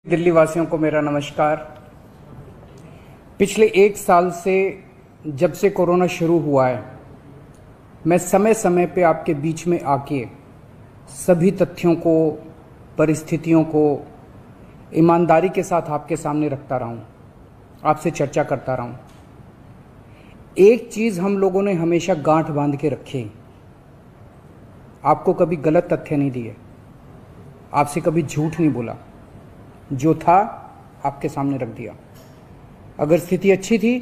दिल्ली वासियों को मेरा नमस्कार। पिछले 1 साल से जब से कोरोना शुरू हुआ है, मैं समय समय पे आपके बीच में आके सभी तथ्यों को, परिस्थितियों को ईमानदारी के साथ आपके सामने रखता रहा हूं, आपसे चर्चा करता रहा हूं। एक चीज हम लोगों ने हमेशा गांठ बांध के रखी, आपको कभी गलत तथ्य नहीं दिए, आपसे कभी झूठ नहीं बोला, जो था आपके सामने रख दिया। अगर स्थिति अच्छी थी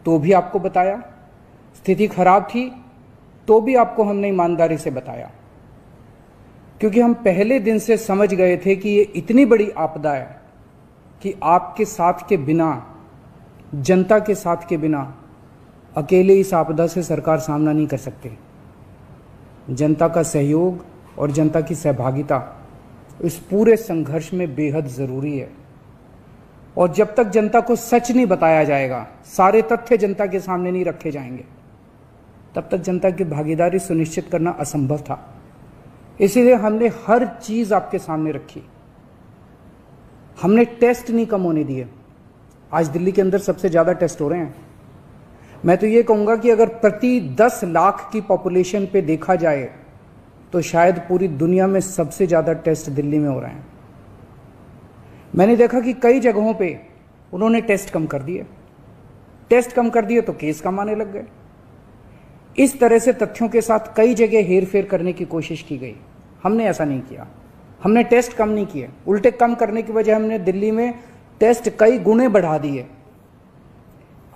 तो भी आपको बताया, स्थिति खराब थी तो भी आपको हमने ईमानदारी से बताया, क्योंकि हम पहले दिन से समझ गए थे कि ये इतनी बड़ी आपदा है कि आपके साथ के बिना, जनता के साथ के बिना अकेले इस आपदा से सरकार सामना नहीं कर सकती। जनता का सहयोग और जनता की सहभागिता इस पूरे संघर्ष में बेहद जरूरी है। और जब तक जनता को सच नहीं बताया जाएगा, सारे तथ्य जनता के सामने नहीं रखे जाएंगे, तब तक जनता की भागीदारी सुनिश्चित करना असंभव था। इसीलिए हमने हर चीज आपके सामने रखी। हमने टेस्ट नहीं कम होने दिए। आज दिल्ली के अंदर सबसे ज्यादा टेस्ट हो रहे हैं। मैं तो ये कहूंगा कि अगर प्रति 10 लाख की पॉपुलेशन पे देखा जाए तो शायद पूरी दुनिया में सबसे ज्यादा टेस्ट दिल्ली में हो रहे हैं। मैंने देखा कि कई जगहों पे उन्होंने टेस्ट कम कर दिए। टेस्ट कम कर दिए तो केस कम आने लग गए। इस तरह से तथ्यों के साथ कई जगह हेरफेर करने की कोशिश की गई। हमने ऐसा नहीं किया। हमने टेस्ट कम नहीं किए, उल्टे कम करने की वजह हमने दिल्ली में टेस्ट कई गुने बढ़ा दिए।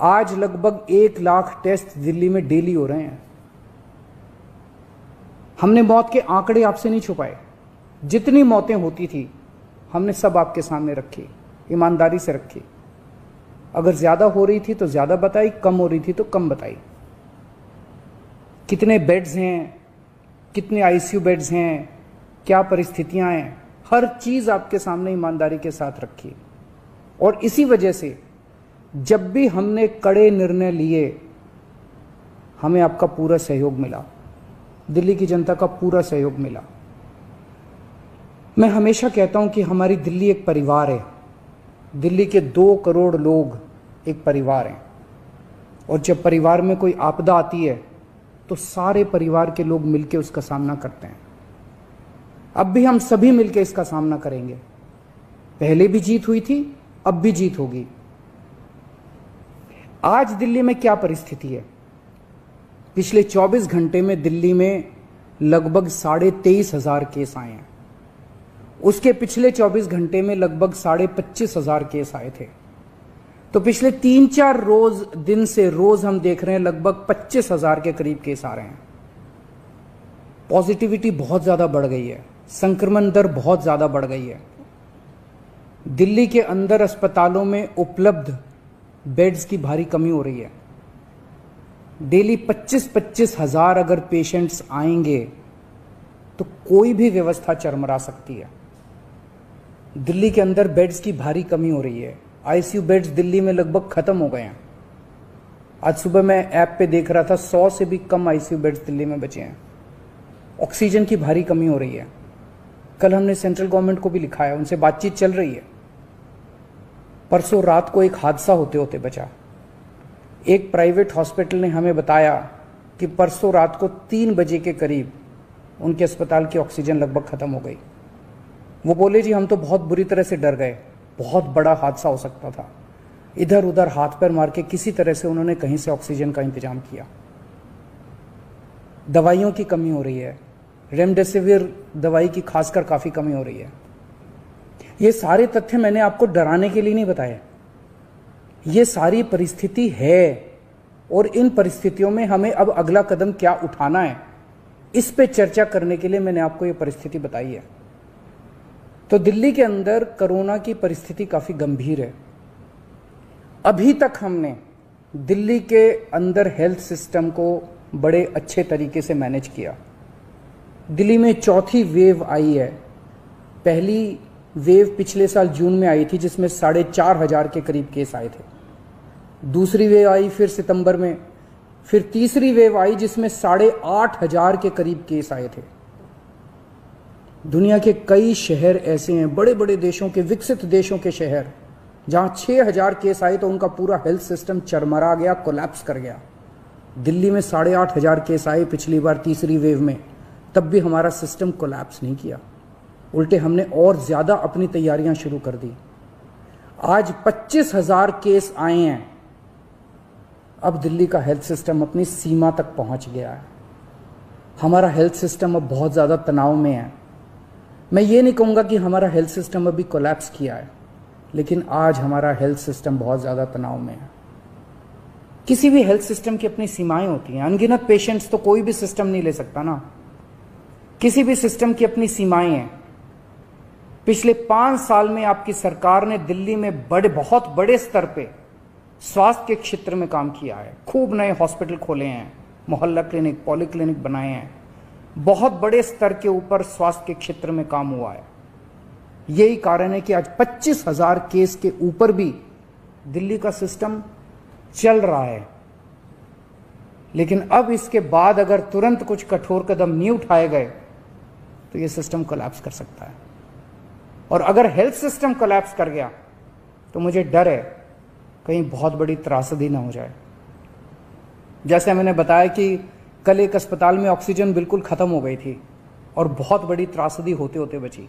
आज लगभग 1 लाख टेस्ट दिल्ली में डेली हो रहे हैं। हमने मौत के आंकड़े आपसे नहीं छुपाए। जितनी मौतें होती थी हमने सब आपके सामने रखी, ईमानदारी से रखी। अगर ज्यादा हो रही थी तो ज्यादा बताई, कम हो रही थी तो कम बताई। कितने बेड्स हैं, कितने आईसीयू बेड्स हैं, क्या परिस्थितियां हैं, हर चीज आपके सामने ईमानदारी के साथ रखी। और इसी वजह से जब भी हमने कड़े निर्णय लिए, हमें आपका पूरा सहयोग मिला, दिल्ली की जनता का पूरा सहयोग मिला। मैं हमेशा कहता हूं कि हमारी दिल्ली एक परिवार है। दिल्ली के 2 करोड़ लोग एक परिवार हैं। और जब परिवार में कोई आपदा आती है तो सारे परिवार के लोग मिलकर उसका सामना करते हैं। अब भी हम सभी मिलकर इसका सामना करेंगे। पहले भी जीत हुई थी, अब भी जीत होगी। आज दिल्ली में क्या परिस्थिति है? पिछले 24 घंटे में दिल्ली में लगभग 23,500 केस आए हैं। उसके पिछले 24 घंटे में लगभग 25,500 केस आए थे। तो पिछले 3-4 दिन से रोज हम देख रहे हैं लगभग 25,000 के करीब केस आ रहे हैं। पॉजिटिविटी बहुत ज्यादा बढ़ गई है, संक्रमण दर बहुत ज्यादा बढ़ गई है। दिल्ली के अंदर अस्पतालों में उपलब्ध बेड्स की भारी कमी हो रही है। डेली 25-25 हजार अगर पेशेंट्स आएंगे तो कोई भी व्यवस्था चरमरा सकती है। दिल्ली के अंदर बेड्स की भारी कमी हो रही है। आईसीयू बेड्स दिल्ली में लगभग खत्म हो गए हैं। आज सुबह मैं ऐप पे देख रहा था 100 से भी कम आईसीयू बेड्स दिल्ली में बचे हैं। ऑक्सीजन की भारी कमी हो रही है। कल हमने सेंट्रल गवर्नमेंट को भी लिखा है, उनसे बातचीत चल रही है। परसों रात को एक हादसा होते होते बचा। एक प्राइवेट हॉस्पिटल ने हमें बताया कि परसों रात को 3 बजे के करीब उनके अस्पताल की ऑक्सीजन लगभग खत्म हो गई। वो बोले जी हम तो बहुत बुरी तरह से डर गए, बहुत बड़ा हादसा हो सकता था। इधर उधर हाथ पैर मार के किसी तरह से उन्होंने कहीं से ऑक्सीजन का इंतजाम किया। दवाइयों की कमी हो रही है, रेमडेसिविर दवाई की खासकर काफी कमी हो रही है। ये सारे तथ्य मैंने आपको डराने के लिए नहीं बताए। ये सारी परिस्थिति है और इन परिस्थितियों में हमें अब अगला कदम क्या उठाना है, इस पे चर्चा करने के लिए मैंने आपको ये परिस्थिति बताई है। तो दिल्ली के अंदर कोरोना की परिस्थिति काफी गंभीर है। अभी तक हमने दिल्ली के अंदर हेल्थ सिस्टम को बड़े अच्छे तरीके से मैनेज किया। दिल्ली में 4थी वेव आई है। पहली वेव पिछले साल जून में आई थी जिसमें 4,500 के करीब केस आए थे। दूसरी वेव आई फिर सितंबर में, फिर तीसरी वेव आई जिसमें 8,500 के करीब केस आए थे। दुनिया के कई शहर ऐसे हैं, बड़े बड़े देशों के, विकसित देशों के शहर, जहां 6,000 केस आए तो उनका पूरा हेल्थ सिस्टम चरमरा गया, कोलैप्स कर गया। दिल्ली में 8,500 केस आए पिछली बार तीसरी वेव में, तब भी हमारा सिस्टम कोलैप्स नहीं किया, उल्टे हमने और ज्यादा अपनी तैयारियां शुरू कर दी। आज 25,000 केस आए हैं। अब दिल्ली का हेल्थ सिस्टम अपनी सीमा तक पहुंच गया है। हमारा हेल्थ सिस्टम अब बहुत ज़्यादा तनाव में है। मैं ये नहीं कहूँगा कि हमारा हेल्थ सिस्टम अभी कोलैप्स किया है, लेकिन आज हमारा हेल्थ सिस्टम बहुत ज़्यादा तनाव में है। किसी भी हेल्थ सिस्टम की अपनी सीमाएं होती हैं। अनगिनत पेशेंट्स तो कोई भी सिस्टम नहीं ले सकता ना। किसी भी सिस्टम की अपनी सीमाएं हैं। पिछले 5 साल में आपकी सरकार ने दिल्ली में बहुत बड़े स्तर पे स्वास्थ्य के क्षेत्र में काम किया है। खूब नए हॉस्पिटल खोले हैं, मोहल्ला क्लिनिक, पॉली क्लिनिक बनाए हैं। बहुत बड़े स्तर के ऊपर स्वास्थ्य के क्षेत्र में काम हुआ है। यही कारण है कि आज 25,000 केस के ऊपर भी दिल्ली का सिस्टम चल रहा है। लेकिन अब इसके बाद अगर तुरंत कुछ कठोर कदम नहीं उठाए गए तो यह सिस्टम कोलैप्स कर सकता है। और अगर हेल्थ सिस्टम कोलैप्स कर गया तो मुझे डर है कहीं बहुत बड़ी त्रासदी ना हो जाए। जैसे मैंने बताया कि कल एक अस्पताल में ऑक्सीजन बिल्कुल खत्म हो गई थी और बहुत बड़ी त्रासदी होते होते बची।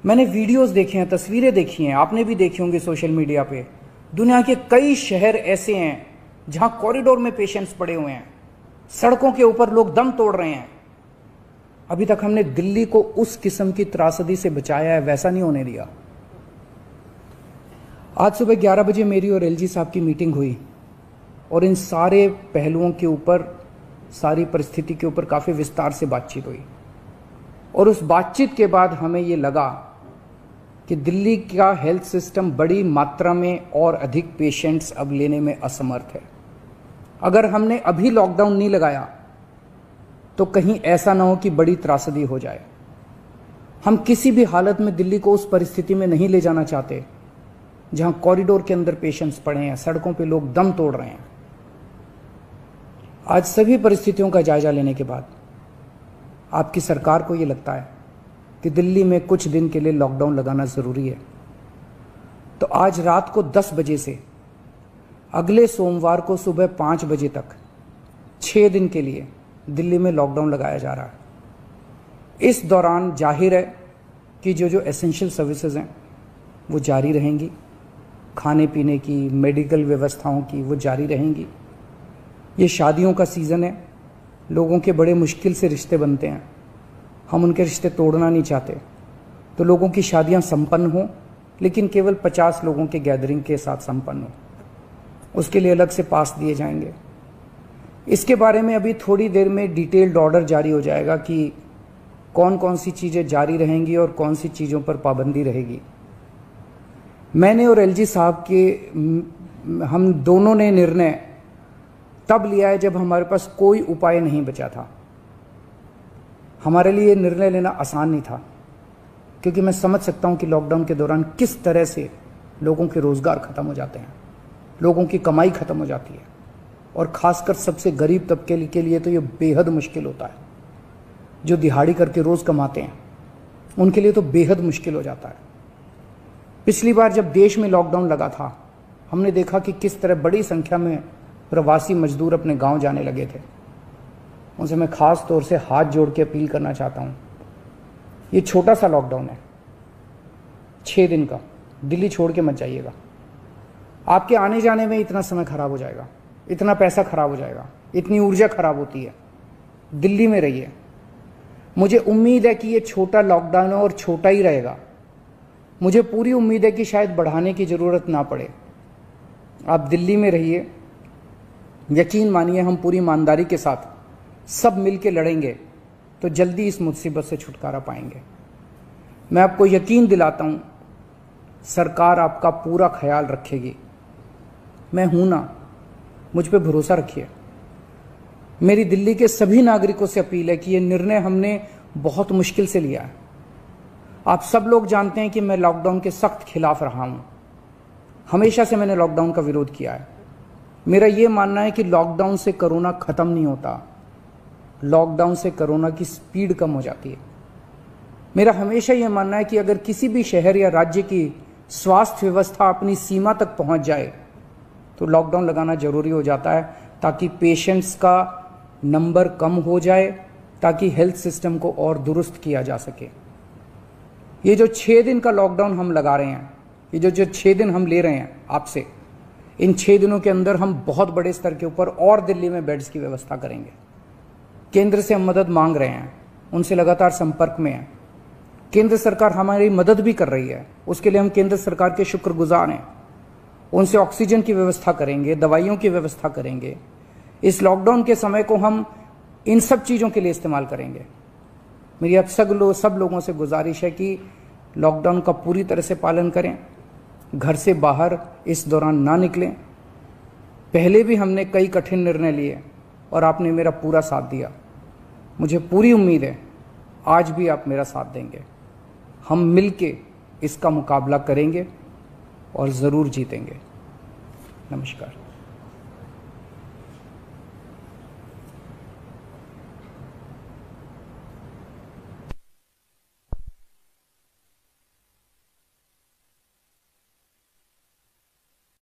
मैंने वीडियोस देखे हैं, तस्वीरें देखी हैं, आपने भी देखी होंगी सोशल मीडिया पे। दुनिया के कई शहर ऐसे हैं जहां कॉरिडोर में पेशेंट्स पड़े हुए हैं, सड़कों के ऊपर लोग दम तोड़ रहे हैं। अभी तक हमने दिल्ली को उस किस्म की त्रासदी से बचाया है, वैसा नहीं होने दिया। आज सुबह 11 बजे मेरी और एलजी साहब की मीटिंग हुई और इन सारे पहलुओं के ऊपर, सारी परिस्थिति के ऊपर काफ़ी विस्तार से बातचीत हुई। और उस बातचीत के बाद हमें ये लगा कि दिल्ली का हेल्थ सिस्टम बड़ी मात्रा में और अधिक पेशेंट्स अब लेने में असमर्थ है। अगर हमने अभी लॉकडाउन नहीं लगाया तो कहीं ऐसा ना हो कि बड़ी त्रासदी हो जाए। हम किसी भी हालत में दिल्ली को उस परिस्थिति में नहीं ले जाना चाहते जहां कॉरिडोर के अंदर पेशेंट्स पड़े हैं, सड़कों पे लोग दम तोड़ रहे हैं। आज सभी परिस्थितियों का जायजा लेने के बाद आपकी सरकार को यह लगता है कि दिल्ली में कुछ दिन के लिए लॉकडाउन लगाना जरूरी है। तो आज रात को 10 बजे से अगले सोमवार को सुबह 5 बजे तक 6 दिन के लिए दिल्ली में लॉकडाउन लगाया जा रहा है। इस दौरान जाहिर है कि जो एसेंशियल सर्विसेज हैं वो जारी रहेंगी, खाने पीने की, मेडिकल व्यवस्थाओं की वो जारी रहेंगी। ये शादियों का सीज़न है, लोगों के बड़े मुश्किल से रिश्ते बनते हैं, हम उनके रिश्ते तोड़ना नहीं चाहते। तो लोगों की शादियां संपन्न हों, लेकिन केवल 50 लोगों के गैदरिंग के साथ संपन्न हो। उसके लिए अलग से पास दिए जाएंगे। इसके बारे में अभी थोड़ी देर में डिटेल्ड ऑर्डर जारी हो जाएगा कि कौन कौन सी चीज़ें जारी रहेंगी और कौन सी चीज़ों पर पाबंदी रहेगी। मैंने और एलजी साहब के हम दोनों ने निर्णय तब लिया है जब हमारे पास कोई उपाय नहीं बचा था। हमारे लिए निर्णय लेना आसान नहीं था, क्योंकि मैं समझ सकता हूं कि लॉकडाउन के दौरान किस तरह से लोगों के रोजगार खत्म हो जाते हैं, लोगों की कमाई खत्म हो जाती है, और खासकर सबसे गरीब तबके के लिए तो ये बेहद मुश्किल होता है। जो दिहाड़ी करके रोज कमाते हैं उनके लिए तो बेहद मुश्किल हो जाता है। पिछली बार जब देश में लॉकडाउन लगा था, हमने देखा कि किस तरह बड़ी संख्या में प्रवासी मजदूर अपने गांव जाने लगे थे। उनसे मैं खास तौर से हाथ जोड़ के अपील करना चाहता हूं, ये छोटा सा लॉकडाउन है, 6 दिन का, दिल्ली छोड़ के मत जाइएगा। आपके आने जाने में इतना समय खराब हो जाएगा, इतना पैसा खराब हो जाएगा, इतनी ऊर्जा खराब होती है। दिल्ली में रहिए। मुझे उम्मीद है कि ये छोटा लॉकडाउन है और छोटा ही रहेगा। मुझे पूरी उम्मीद है कि शायद बढ़ाने की ज़रूरत ना पड़े। आप दिल्ली में रहिए। यकीन मानिए, हम पूरी ईमानदारी के साथ सब मिल के लड़ेंगे तो जल्दी इस मुसीबत से छुटकारा पाएंगे। मैं आपको यकीन दिलाता हूँ, सरकार आपका पूरा ख्याल रखेगी। मैं हूं ना, मुझ पे भरोसा रखिए। मेरी दिल्ली के सभी नागरिकों से अपील है कि ये निर्णय हमने बहुत मुश्किल से लिया है। आप सब लोग जानते हैं कि मैं लॉकडाउन के सख्त खिलाफ रहा हूं। हमेशा से मैंने लॉकडाउन का विरोध किया है। मेरा यह मानना है कि लॉकडाउन से कोरोना खत्म नहीं होता, लॉकडाउन से कोरोना की स्पीड कम हो जाती है। मेरा हमेशा यह मानना है कि अगर किसी भी शहर या राज्य की स्वास्थ्य व्यवस्था अपनी सीमा तक पहुंच जाए तो लॉकडाउन लगाना जरूरी हो जाता है, ताकि पेशेंट्स का नंबर कम हो जाए, ताकि हेल्थ सिस्टम को और दुरुस्त किया जा सके। ये जो 6 दिन का लॉकडाउन हम लगा रहे हैं, ये जो 6 दिन हम ले रहे हैं आपसे, इन 6 दिनों के अंदर हम बहुत बड़े स्तर के ऊपर और दिल्ली में बेड्स की व्यवस्था करेंगे। केंद्र से हम मदद मांग रहे हैं, उनसे लगातार संपर्क में हैं। केंद्र सरकार हमारी मदद भी कर रही है, उसके लिए हम केंद्र सरकार के शुक्रगुजार हैं। उनसे ऑक्सीजन की व्यवस्था करेंगे, दवाइयों की व्यवस्था करेंगे। इस लॉकडाउन के समय को हम इन सब चीज़ों के लिए इस्तेमाल करेंगे। मेरी अब सब लोगों से गुजारिश है कि लॉकडाउन का पूरी तरह से पालन करें, घर से बाहर इस दौरान ना निकलें। पहले भी हमने कई कठिन निर्णय लिए और आपने मेरा पूरा साथ दिया। मुझे पूरी उम्मीद है आज भी आप मेरा साथ देंगे। हम मिलके इसका मुकाबला करेंगे और ज़रूर जीतेंगे। नमस्कार।